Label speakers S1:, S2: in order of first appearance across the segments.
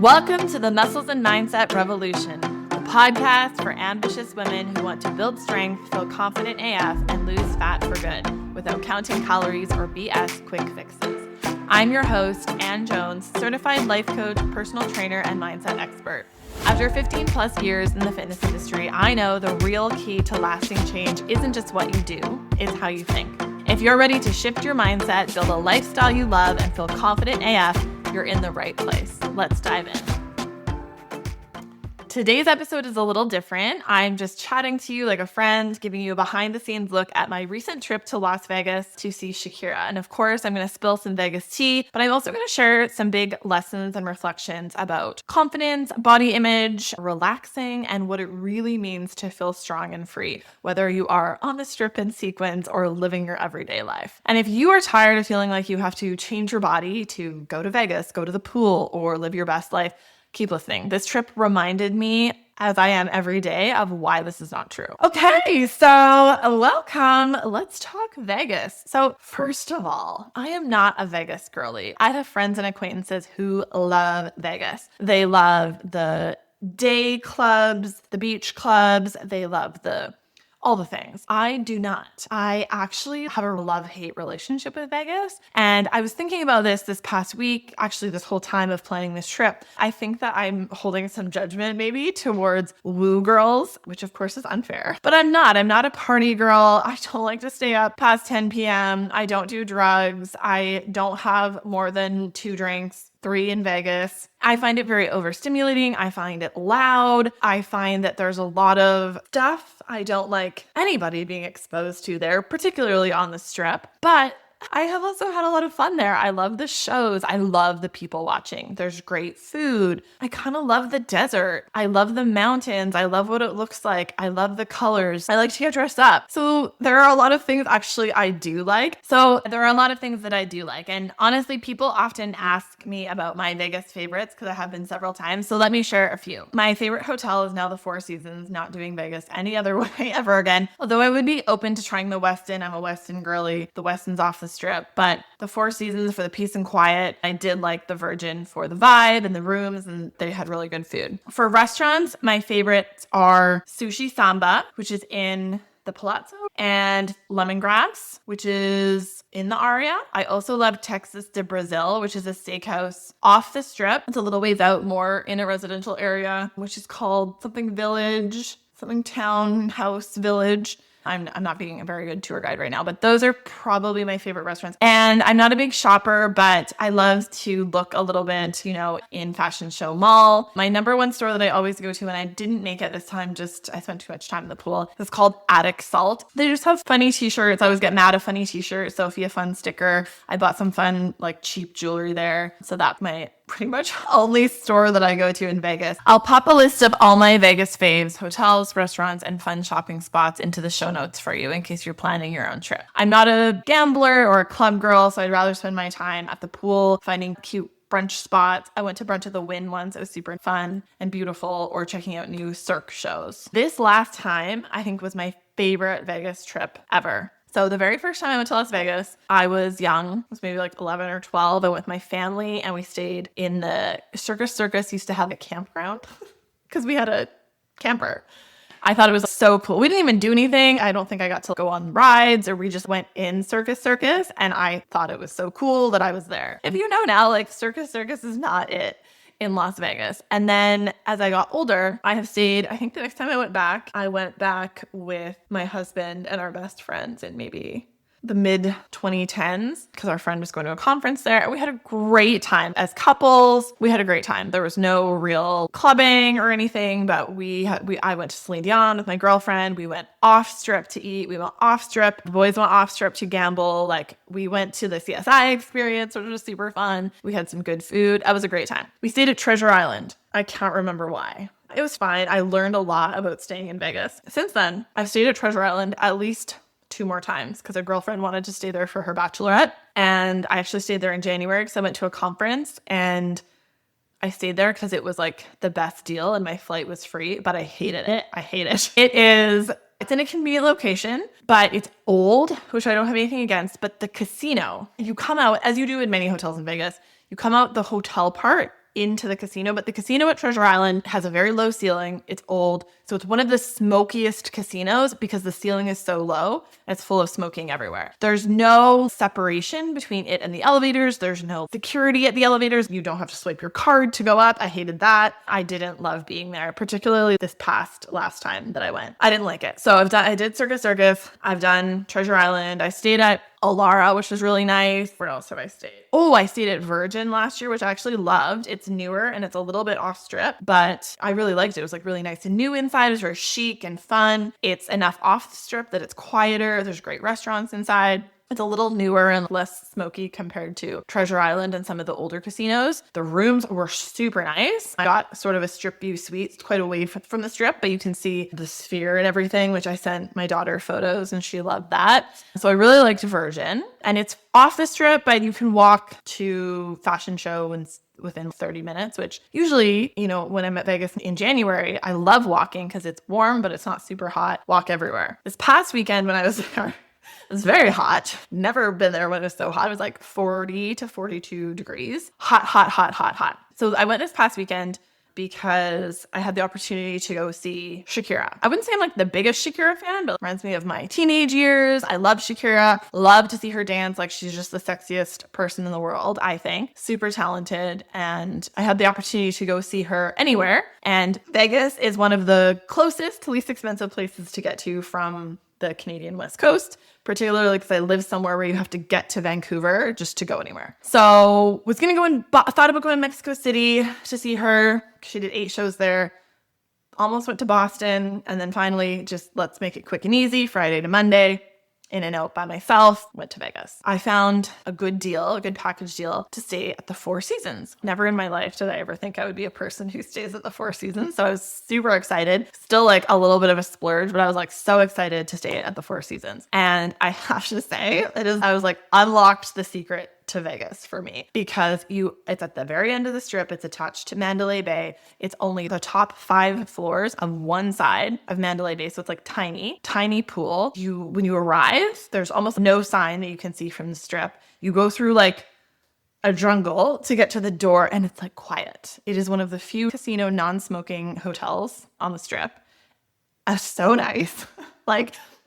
S1: Welcome to the Muscles and Mindset Revolution, the podcast for ambitious women who want to build strength, feel confident AF, and lose fat for good without counting calories or BS quick fixes. I'm your host, Ann Jones, certified life coach, personal trainer, and mindset expert. After 15 plus years in the fitness industry, I know the real key to lasting change isn't just what you do, it's how you think. If you're ready to shift your mindset, build a lifestyle you love, and feel confident AF, you're in the right place. Let's dive in. Today's episode is a little different. I'm just chatting to you like a friend, giving you a behind the scenes look at my recent trip to Las Vegas to see Shakira. And of course, I'm going to spill some Vegas tea, but I'm also going to share some big lessons and reflections about confidence, body image, relaxing, and what it really means to feel strong and free, whether you are on the strip in sequins or living your everyday life. And if you are tired of feeling like you have to change your body to go to Vegas, go to the pool, or live your best life, keep listening. This trip reminded me, as I am every day, of why this is not true. Okay, so welcome. Let's talk Vegas. So first of all, I am not a Vegas girly. I have friends and acquaintances who love Vegas. They love the day clubs, the beach clubs. They love all the things. I do not. I actually have a love-hate relationship with Vegas. And I was thinking about this past week, actually this whole time of planning this trip. I think that I'm holding some judgment maybe towards woo girls, which of course is unfair. But I'm not. I'm not a party girl. I don't like to stay up past 10 p.m. I don't do drugs. I don't have more than 2 drinks. 3 in Vegas. I find it very overstimulating. I find it loud. I find that there's a lot of stuff I don't like anybody being exposed to there, particularly on the strip. But I have also had a lot of fun there. I love the shows. I love the people watching. There's great food. I kind of love the desert. I love the mountains. I love what it looks like. I love the colors. I like to get dressed up. So there are a lot of things actually I do like. And honestly, people often ask me about my Vegas favorites because I have been several times. So let me share a few. My favorite hotel is now the Four Seasons, not doing Vegas any other way ever again. Although I would be open to trying the Westin. I'm a Westin girly. The Westin's off the strip, but the Four Seasons for the peace and quiet. I did like the Virgin for the vibe and the rooms, and they had really good food. For restaurants, my favorites are Sushi Samba, which is in the Palazzo, and Lemongrass, which is in the Aria. I also love Texas de Brazil, which is a steakhouse off the strip. It's a little ways out, more in a residential area, which is called something Village, something Townhouse Village. I'm not being a very good tour guide right now, but those are probably my favorite restaurants. And I'm not a big shopper, but I love to look a little bit, in Fashion Show Mall. My number one store that I always go to, and I didn't make it this time, I spent too much time in the pool, is called Attic Salt. They just have funny t-shirts. I always get mad at funny t-shirts. Sophia Fun sticker. I bought some fun, cheap jewelry there. So that's my pretty much only store that I go to in Vegas. I'll pop a list of all my Vegas faves, hotels, restaurants, and fun shopping spots into the show notes for you in case you're planning your own trip. I'm not a gambler or a club girl, so I'd rather spend my time at the pool finding cute brunch spots. I went to Brunch of the Wind once. It was super fun and beautiful, or checking out new Cirque shows. This last time, I think, was my favorite Vegas trip ever. So the very first time I went to Las Vegas, I was young. I was maybe 11 or 12. I went with my family and we stayed in the Circus used to have a campground because we had a camper. I thought it was so cool. We didn't even do anything. I don't think I got to go on rides, or we just went in Circus, and I thought it was so cool that I was there. If you know now, Circus is not it in Las Vegas. And then as I got older, I have stayed, I think the next time I went back with my husband and our best friends in maybe the mid 2010s, because our friend was going to a conference there. We had a great time as couples. We had a great time. There was no real clubbing or anything, but I went to Celine Dion with my girlfriend. We went off strip to eat. We went off strip. The boys went off strip to gamble. We went to the CSI experience, which was super fun. We had some good food. It was a great time. We stayed at Treasure Island. I can't remember why. It was fine. I learned a lot about staying in Vegas. Since then, I've stayed at Treasure Island at least 2 more times because a girlfriend wanted to stay there for her bachelorette. And I actually stayed there in January because I went to a conference, and I stayed there because it was the best deal and my flight was free, but I hated it. It's in a convenient location, but it's old, which I don't have anything against. But the casino, you come out, as you do in many hotels in Vegas, you come out the hotel part into the casino, but the casino at Treasure Island has a very low ceiling. It's old. So it's one of the smokiest casinos because the ceiling is so low. It's full of smoking everywhere. There's no separation between it and the elevators. There's no security at the elevators. You don't have to swipe your card to go up. I hated that. I didn't love being there, particularly this last time that I went. I didn't like it. So I did Circus. I've done Treasure Island. I stayed at Alara, which was really nice. Where else have I stayed? Oh, I stayed at Virgin last year, which I actually loved. It's newer and it's a little bit off strip, but I really liked it. It was like really nice and new inside. It was very chic and fun. It's enough off the strip that it's quieter. There's great restaurants inside. It's a little newer and less smoky compared to Treasure Island and some of the older casinos. The rooms were super nice. I got sort of a strip view suite. It's quite away from the strip, but you can see the sphere and everything, which I sent my daughter photos and she loved that. So I really liked Virgin, and it's off the strip, but you can walk to fashion show and within 30 minutes, which usually, when I'm at Vegas in January, I love walking because it's warm, but it's not super hot. Walk everywhere. This past weekend when I was there, it was very hot. Never been there when it was so hot. It was like 40 to 42 degrees. Hot. So I went this past weekend because I had the opportunity to go see Shakira. I wouldn't say I'm like the biggest Shakira fan, but it reminds me of my teenage years. I love Shakira. Love to see her dance. Like, she's just the sexiest person in the world, I think. Super talented. And I had the opportunity to go see her anywhere. And Vegas is one of the closest to least expensive places to get to from the Canadian West Coast, particularly because I live somewhere where you have to get to Vancouver just to go anywhere. So was going to go and thought about going to Mexico City to see her. She did 8 shows there. Almost went to Boston. And then finally, just let's make it quick and easy. Friday to Monday, in and out by myself, went to Vegas. I found a good package deal to stay at the Four Seasons. Never in my life did I ever think I would be a person who stays at the Four Seasons. So I was super excited. Still like a little bit of a splurge, but I was like so excited to stay at the Four Seasons. And I have to say, I was like unlocked the secret to Vegas for me, because it's at the very end of the strip. It's attached to Mandalay Bay. It's only the top 5 floors of one side of Mandalay Bay. So it's like tiny pool. When you arrive, there's almost no sign that you can see from the strip. You go through like a jungle to get to the door, and it's like quiet. It is one of the few casino non-smoking hotels on the strip. So nice.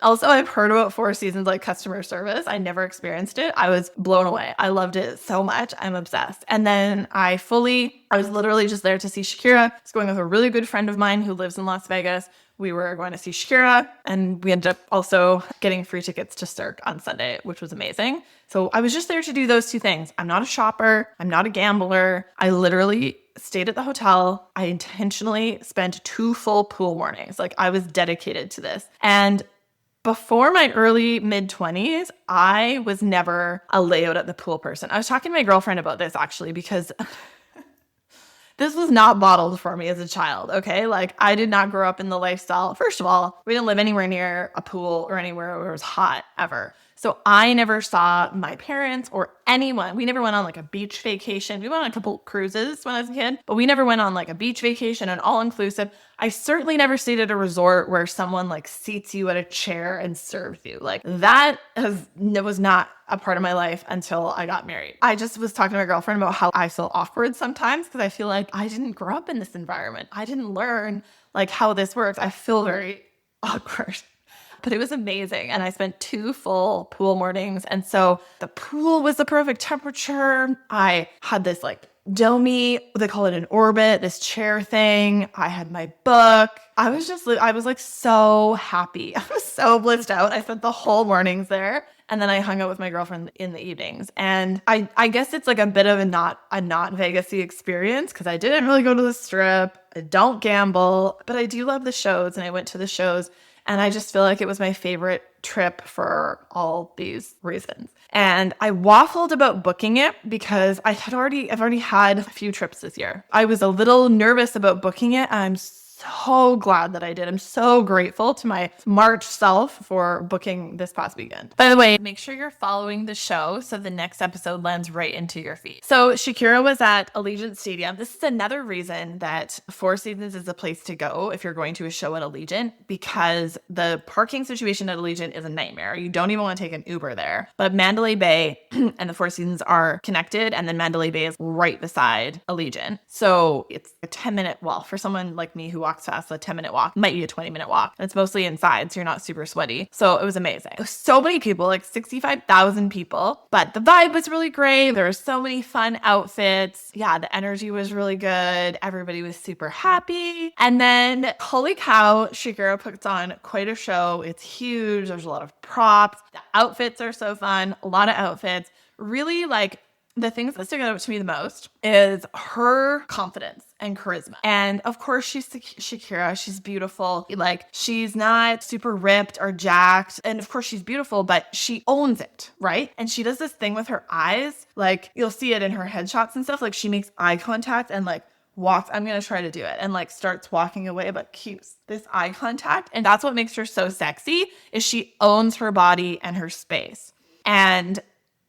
S1: Also, I've heard about Four Seasons customer service. I never experienced it. I was blown away. I loved it so much. I'm obsessed. And then I was literally just there to see Shakira. I was going with a really good friend of mine who lives in Las Vegas. We were going to see Shakira, and we ended up also getting free tickets to Cirque on Sunday, which was amazing. So I was just there to do those 2 things. I'm not a shopper. I'm not a gambler. I literally stayed at the hotel. I intentionally spent 2 full pool mornings. I was dedicated to this. And before my early mid-20s, I was never a layout at the pool person. I was talking to my girlfriend about this actually, because this was not modeled for me as a child, okay? I did not grow up in the lifestyle. First of all, we didn't live anywhere near a pool or anywhere where it was hot ever. So I never saw my parents or anyone. We never went on a beach vacation. We went on a couple cruises when I was a kid, but we never went on a beach vacation, an all-inclusive. I certainly never stayed at a resort where someone seats you at a chair and serves you. That was not a part of my life until I got married. I just was talking to my girlfriend about how I feel awkward sometimes because I feel like I didn't grow up in this environment. I didn't learn how this works. I feel very awkward. But it was amazing. And I spent 2 full pool mornings. And so the pool was the perfect temperature. I had this domey, they call it an orbit, this chair thing. I had my book. I was so happy. I was so blissed out. I spent the whole mornings there. And then I hung out with my girlfriend in the evenings. And I guess it's a bit of a not Vegas-y experience because I didn't really go to the strip. I don't gamble, but I do love the shows. And I went to the shows. And I just feel like it was my favorite trip for all these reasons. And I waffled about booking it because I've already had a few trips this year. I was a little nervous about booking it. I'm so glad that I did. I'm so grateful to my March self for booking this past weekend. By the way, make sure you're following the show so the next episode lands right into your feed. So Shakira was at Allegiant Stadium. This is another reason that Four Seasons is the place to go if you're going to a show at Allegiant, because the parking situation at Allegiant is a nightmare. You don't even want to take an Uber there. But Mandalay Bay and the Four Seasons are connected, and then Mandalay Bay is right beside Allegiant. So it's a 10-minute walk. For someone like me who walks fast, a 10-minute walk might be a 20-minute walk. And it's mostly inside, so you're not super sweaty. So it was amazing. It was so many people, like 65,000 people, but the vibe was really great. There were so many fun outfits. Yeah, the energy was really good. Everybody was super happy. And then, holy cow, Shakira puts on quite a show. It's huge. There's a lot of props. The outfits are so fun. A lot of outfits. Really, like, the things that stick out to me the most is her confidence and charisma. And of course, she's Shakira. She's beautiful. Like, she's not super ripped or jacked. And of course, she's beautiful, but she owns it, right? And she does this thing with her eyes. Like, you'll see it in her headshots and stuff. Like, she makes eye contact and like walks. I'm going to try to do it. And like starts walking away, but keeps this eye contact. And that's what makes her so sexy, is she owns her body and her space. And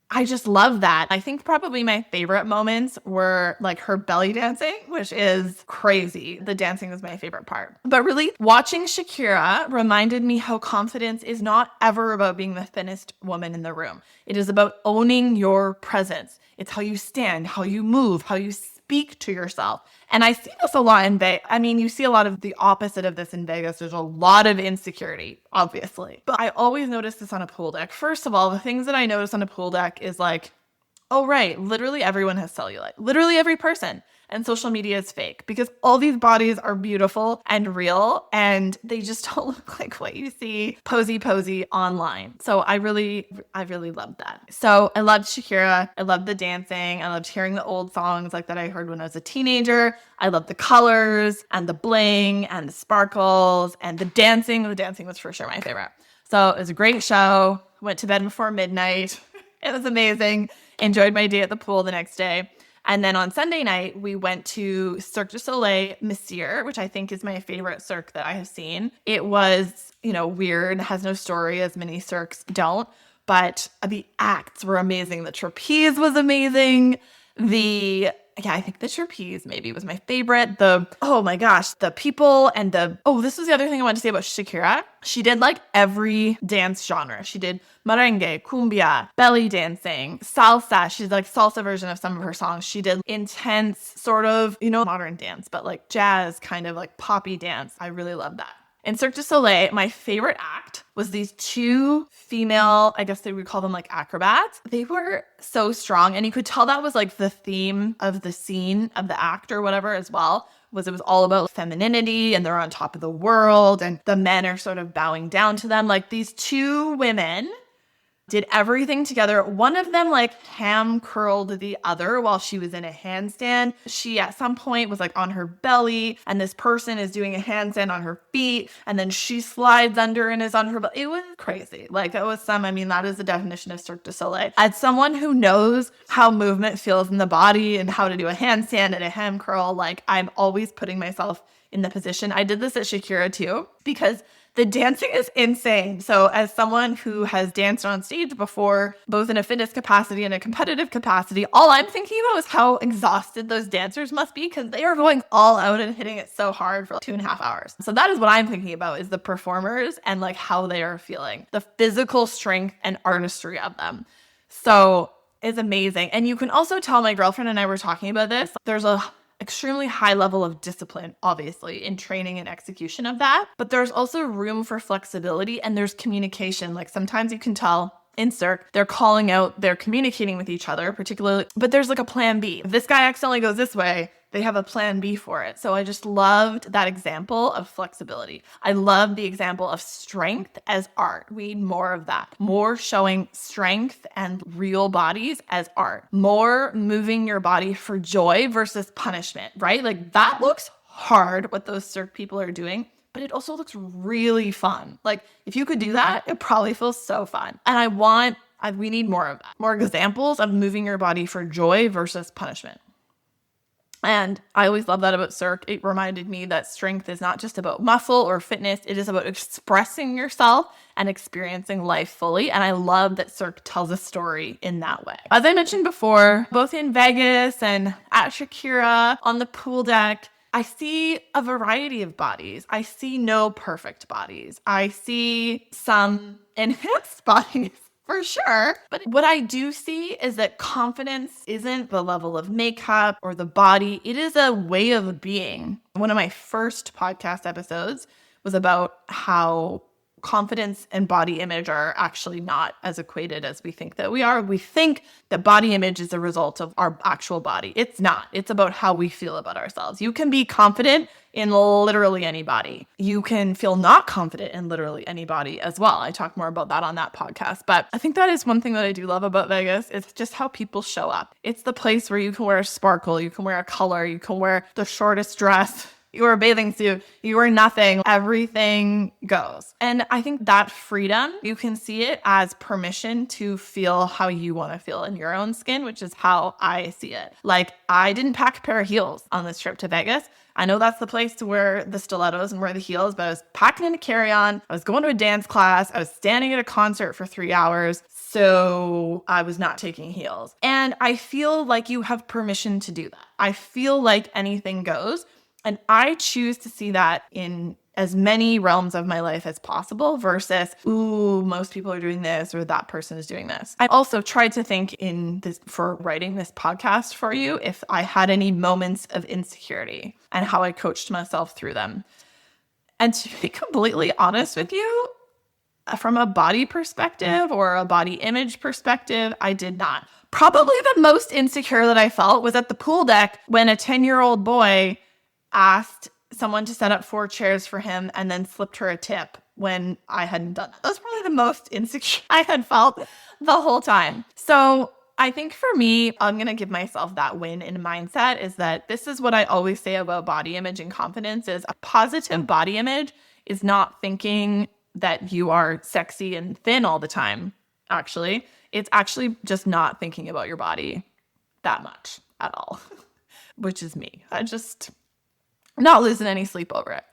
S1: I just love that. I think probably my favorite moments were like her belly dancing, which is crazy. The dancing was my favorite part. But really, watching Shakira reminded me how confidence is not ever about being the thinnest woman in the room. It is about owning your presence. It's how you stand, how you move, how you speak to yourself. And I see this a lot in Vegas. I mean, you see a lot of the opposite of this in Vegas. There's a lot of insecurity, obviously. But I always notice this on a pool deck. First of all, the things that I notice on a pool deck is like, oh, right, literally everyone has cellulite. Literally every person. And social media is fake, because all these bodies are beautiful and real, and they just don't look like what you see posy online. So I really loved that. So I loved Shakira. I loved the dancing. I loved hearing the old songs like that I heard when I was a teenager. I loved the colors and the bling and the sparkles and the dancing. The dancing was for sure my favorite. So it was a great show. Went to bed before midnight. It was amazing. Enjoyed my day at the pool the next day. And then on Sunday night, we went to Cirque du Soleil Monsieur, which I think is my favorite Cirque that I have seen. It was, weird, has no story, as many Cirques don't, but the acts were amazing. The trapeze was amazing. I think the trapeze maybe was my favorite. Oh my gosh, the people and this was the other thing I wanted to say about Shakira. She did like every dance genre. She did merengue, cumbia, belly dancing, salsa. She's like salsa version of some of her songs. She did intense sort of, modern dance, but like jazz kind of like poppy dance. I really love that. In Cirque du Soleil, my favorite act was these two female, I guess they would call them like acrobats. They were so strong, and you could tell that was like the theme of the scene of the act or whatever as well, it was all about femininity, and they're on top of the world, and the men are sort of bowing down to them. Like, these two women did everything together. One of them like ham curled the other while she was in a handstand. She at some point was like on her belly, and this person is doing a handstand on her feet, and then she slides under and is on her belly. It was crazy. Like, that is the definition of Cirque du Soleil. As someone who knows how movement feels in the body and how to do a handstand and a ham curl, like, I'm always putting myself in the position. I did this at Shakira too, because the dancing is insane. So as someone who has danced on stage before, both in a fitness capacity and a competitive capacity, all I'm thinking about is how exhausted those dancers must be, because they are going all out and hitting it so hard for 2.5 hours. So that is what I'm thinking about, is the performers and like how they are feeling, the physical strength and artistry of them. So it's amazing. And you can also tell, my girlfriend and I were talking about this, there's a extremely high level of discipline, obviously, in training and execution of that. But there's also room for flexibility, and there's communication. Like, sometimes you can tell in Cirque, they're calling out, they're communicating with each other, particularly, but there's like a plan B. If this guy accidentally goes this way, they have a plan B for it. So I just loved that example of flexibility. I love the example of strength as art. We need more of that. More showing strength and real bodies as art. More moving your body for joy versus punishment, right? Like, that looks hard, what those Cirque people are doing, but it also looks really fun. Like, if you could do that, it probably feels so fun. And we need more of that. More examples of moving your body for joy versus punishment. And I always love that about Cirque. It reminded me that strength is not just about muscle or fitness. It is about expressing yourself and experiencing life fully. And I love that Cirque tells a story in that way. As I mentioned before, both in Vegas and at Shakira on the pool deck, I see a variety of bodies. I see no perfect bodies. I see some enhanced bodies. For sure. But what I do see is that confidence isn't the level of makeup or the body. It is a way of being. One of my first podcast episodes was about how confidence and body image are actually not as equated as we think that we are. We think that body image is a result of our actual body. It's not. It's about how we feel about ourselves. You can be confident in literally any body. You can feel not confident in literally any body as well. I talk more about that on that podcast. But I think that is one thing that I do love about Vegas. It's just how people show up. It's the place where you can wear a sparkle, you can wear a color, you can wear the shortest dress, you wear a bathing suit, you wear nothing, everything goes. And I think that freedom, you can see it as permission to feel how you want to feel in your own skin, which is how I see it. Like, I didn't pack a pair of heels on this trip to Vegas. I know that's the place to wear the stilettos and wear the heels, but I was packing in a carry-on. I was going to a dance class. I was standing at a concert for 3 hours. So I was not taking heels. And I feel like you have permission to do that. I feel like anything goes. And I choose to see that in as many realms of my life as possible versus, ooh, most people are doing this or that person is doing this. I also tried to think in this for writing this podcast for you, if I had any moments of insecurity and how I coached myself through them. And to be completely honest with you, from a body perspective or a body image perspective, I did not. Probably the most insecure that I felt was at the pool deck when a 10-year-old boy asked someone to set up 4 chairs for him and then slipped her a tip when I hadn't done that. That was probably the most insecure I had felt the whole time. So I think for me, I'm going to give myself that win in mindset is that this is what I always say about body image and confidence is a positive body image is not thinking that you are sexy and thin all the time. Actually, it's actually just not thinking about your body that much at all, which is me. I just not losing any sleep over it.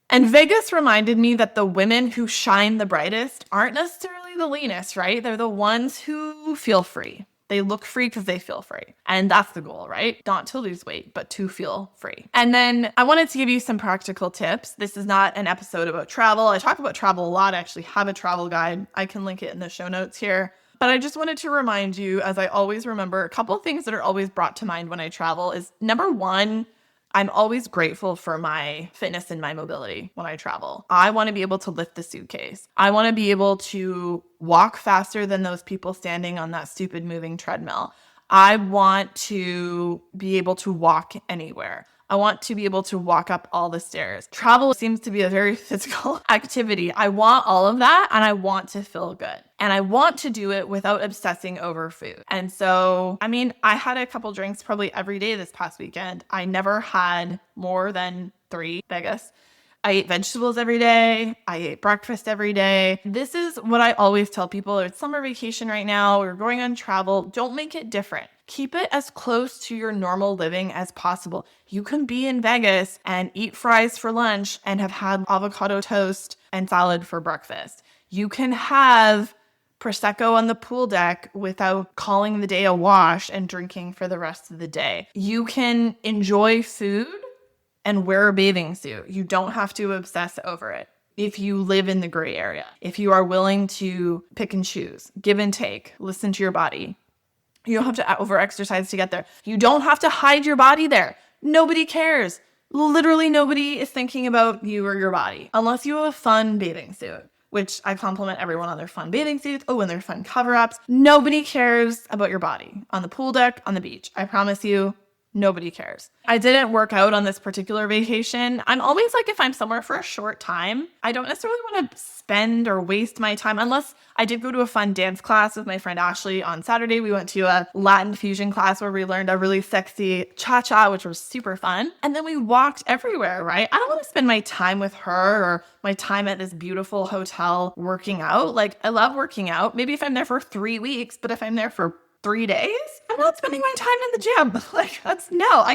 S1: And Vegas reminded me that the women who shine the brightest aren't necessarily the leanest, right? They're the ones who feel free. They look free because they feel free. And that's the goal, right? Not to lose weight, but to feel free. And then I wanted to give you some practical tips. This is not an episode about travel. I talk about travel a lot. I actually have a travel guide. I can link it in the show notes here. But I just wanted to remind you, as I always remember, a couple of things that are always brought to mind when I travel is number one, I'm always grateful for my fitness and my mobility when I travel. I want to be able to lift the suitcase. I want to be able to walk faster than those people standing on that stupid moving treadmill. I want to be able to walk anywhere. I want to be able to walk up all the stairs. Travel seems to be a very physical activity. I want all of that and I want to feel good. And I want to do it without obsessing over food. And so, I mean, I had a couple drinks probably every day this past weekend. I never had more than 3 Vegas. I ate vegetables every day. I ate breakfast every day. This is what I always tell people. It's summer vacation right now. We're going on travel. Don't make it different. Keep it as close to your normal living as possible. You can be in Vegas and eat fries for lunch and have had avocado toast and salad for breakfast. You can have Prosecco on the pool deck without calling the day a wash and drinking for the rest of the day. You can enjoy food and wear a bathing suit. You don't have to obsess over it. If you live in the gray area, if you are willing to pick and choose, give and take, listen to your body. You don't have to over-exercise to get there. You don't have to hide your body there. Nobody cares. Literally nobody is thinking about you or your body unless you have a fun bathing suit, which I compliment everyone on their fun bathing suits. Oh, and their fun cover-ups. Nobody cares about your body on the pool deck, on the beach. I promise you, nobody cares. I didn't work out on this particular vacation. I'm always like, if I'm somewhere for a short time, I don't necessarily want to spend or waste my time unless I did go to a fun dance class with my friend Ashley on Saturday. We went to a Latin fusion class where we learned a really sexy cha-cha, which was super fun. And then we walked everywhere, right? I don't want to spend my time with her or my time at this beautiful hotel working out. Like, I love working out. Maybe if I'm there for 3 weeks, but if I'm there for 3 days, I'm I'm not spending my time in the gym. Like, I'm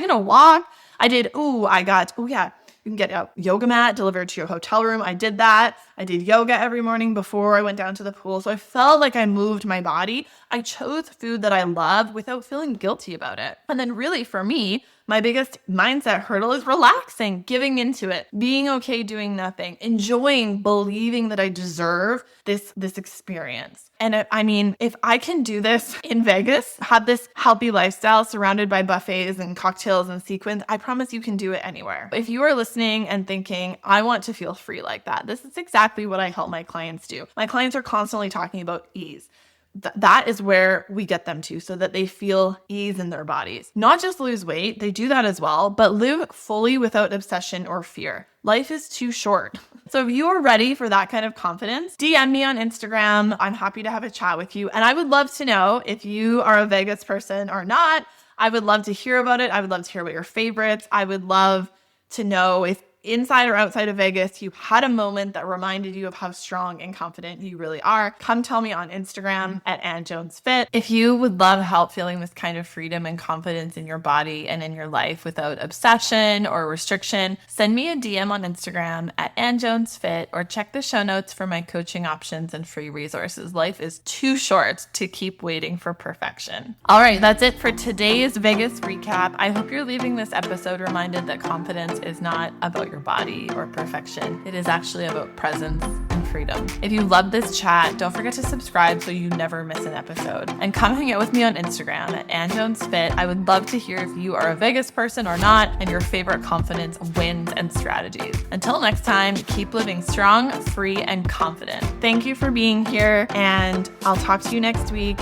S1: going to walk. You can get a yoga mat delivered to your hotel room. I did that. I did yoga every morning before I went down to the pool. So I felt like I moved my body. I chose food that I love without feeling guilty about it. And then really for me, my biggest mindset hurdle is relaxing, giving into it, being okay doing nothing, enjoying, believing that I deserve this experience. And if I can do this in Vegas, have this healthy lifestyle surrounded by buffets and cocktails and sequins, I promise you can do it anywhere. If you are listening and thinking, I want to feel free like that, this is exactly what I help my clients do. My clients are constantly talking about ease. That is where we get them to, so that they feel ease in their bodies. Not just lose weight, they do that as well, but live fully without obsession or fear. Life is too short. So if you are ready for that kind of confidence, DM me on Instagram. I'm happy to have a chat with you. And I would love to know if you are a Vegas person or not. I would love to hear about it. I would love to hear about your favorites. I would love to know if inside or outside of Vegas, you had a moment that reminded you of how strong and confident you really are. Come tell me on Instagram at AnnJonesFit. If you would love help feeling this kind of freedom and confidence in your body and in your life without obsession or restriction, send me a DM on Instagram at AnnJonesFit or check the show notes for my coaching options and free resources. Life is too short to keep waiting for perfection. All right, that's it for today's Vegas recap. I hope you're leaving this episode reminded that confidence is not about your body or perfection. It is actually about presence and freedom. If you love this chat, don't forget to subscribe so you never miss an episode. And come hang out with me on Instagram at AnnJonesFit. I would love to hear if you are a Vegas person or not and your favorite confidence wins and strategies. Until next time, keep living strong, free, and confident. Thank you for being here, and I'll talk to you next week.